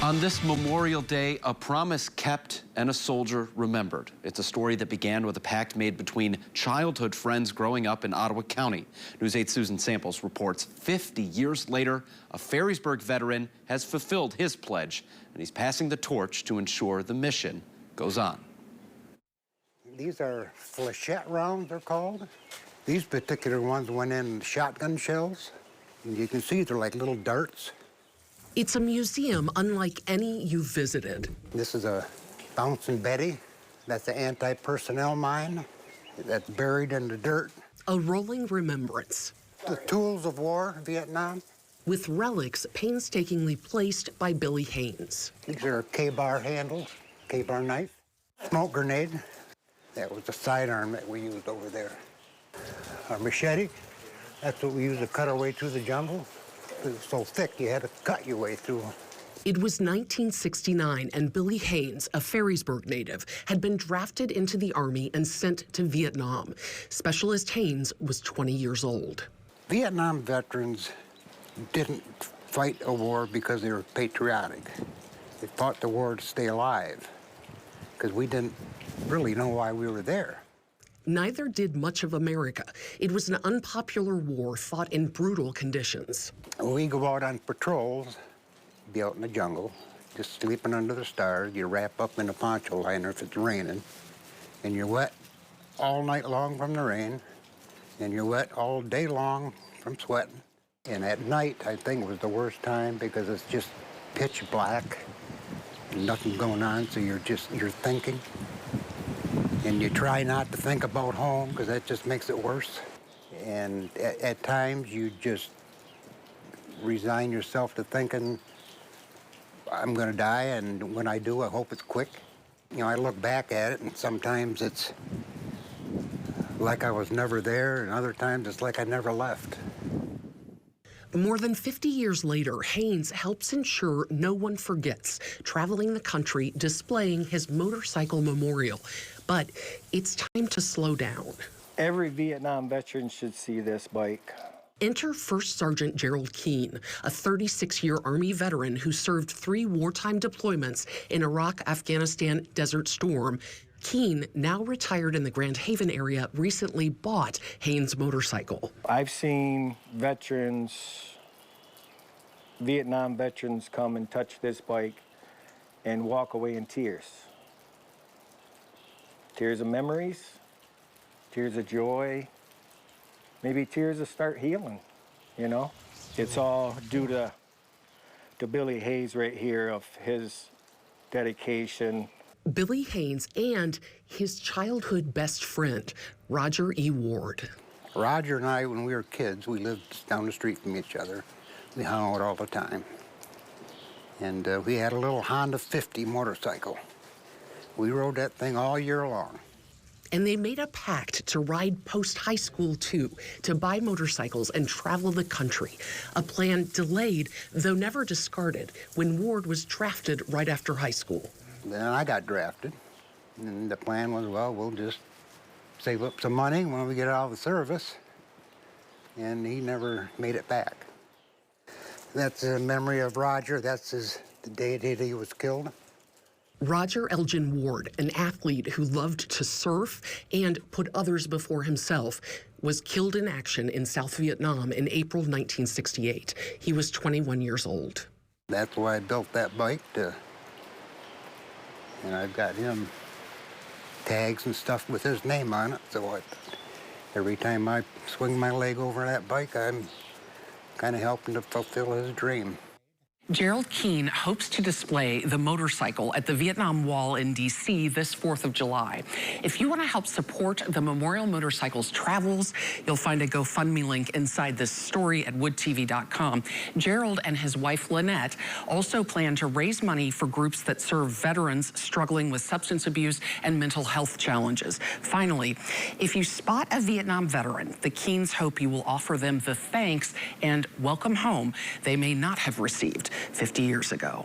On this Memorial Day, a promise kept and a soldier remembered. It's a story that began with a pact made between childhood friends growing up in Ottawa County. News 8's Susan Samples reports 50 years later, a Ferrysburg veteran has fulfilled his pledge, and he's passing the torch to ensure the mission goes on. These are flechette rounds, they're called. These particular ones went in shotgun shells. And you can see they're like little darts. It's a museum unlike any you've visited. This is a Bouncing Betty. That's the anti-personnel mine that's buried in the dirt. A rolling remembrance. The tools of war, Vietnam. With relics painstakingly placed by Billy Haynes. These are K-bar handles, K-bar knife. Smoke grenade. That was the sidearm that we used over there. Our machete. That's what we used to cut our way through the jungle. It was so thick, you had to cut your way through. It was 1969, and Billy Haynes, a Ferrysburg native, had been drafted into the Army and sent to Vietnam. Specialist Haynes was 20 years old. Vietnam veterans didn't fight a war because they were patriotic. They fought the war to stay alive, because we didn't really know why we were there. Neither did much of America. It was an unpopular war fought in brutal conditions. We go out on patrols, be out in the jungle, just sleeping under the stars. You wrap up in a poncho liner if it's raining, and you're wet all night long from the rain, and you're wet all day long from sweating. And at night, I think, was the worst time because it's just pitch black, nothing going on, so you're thinking. And you try not to think about home because that just makes it worse. And at times you just resign yourself to thinking, I'm gonna die, and when I do, I hope it's quick. You know, I look back at it and sometimes it's like I was never there, and other times it's like I never left. More than 50 years later, Haynes helps ensure no one forgets, traveling the country displaying his motorcycle memorial. But it's time to slow down. Every Vietnam veteran should see this bike. Enter First Sergeant Gerald Keene, a 36-year Army veteran who served 3 wartime deployments in Iraq, Afghanistan, Desert Storm. Keene, now retired in the Grand Haven area, recently bought Haynes' motorcycle. I've seen Vietnam veterans come and touch this bike and walk away in tears. Tears of memories, tears of joy, maybe tears of start healing, you know? It's all due to Billy Haynes right here, of his dedication. Billy Haynes and his childhood best friend, Roger E. Ward. Roger and I, when we were kids, we lived down the street from each other. We hung out all the time. And we had a little Honda 50 motorcycle. We rode that thing all year long. And they made a pact to ride post-high school, too, to buy motorcycles and travel the country. A plan delayed, though never discarded, when Ward was drafted right after high school. Then I got drafted, and the plan was, well, we'll just save up some money when we get out of the service. And he never made it back. That's a memory of Roger. That's the day that he was killed. Roger Elgin Ward, an athlete who loved to surf and put others before himself, was killed in action in South Vietnam in April 1968. He was 21 years old. That's why I built that bike, and I've got him tags and stuff with his name on it, so every time I swing my leg over that bike, I'm kind of helping to fulfill his dream. Gerald Keene hopes to display the motorcycle at the Vietnam Wall in D.C. this 4th of July. If you want to help support the Memorial Motorcycles travels, you'll find a GoFundMe link inside this story at woodtv.com. Gerald and his wife Lynette also plan to raise money for groups that serve veterans struggling with substance abuse and mental health challenges. Finally, if you spot a Vietnam veteran, the Keenes hope you will offer them the thanks and welcome home they may not have received 50 years ago.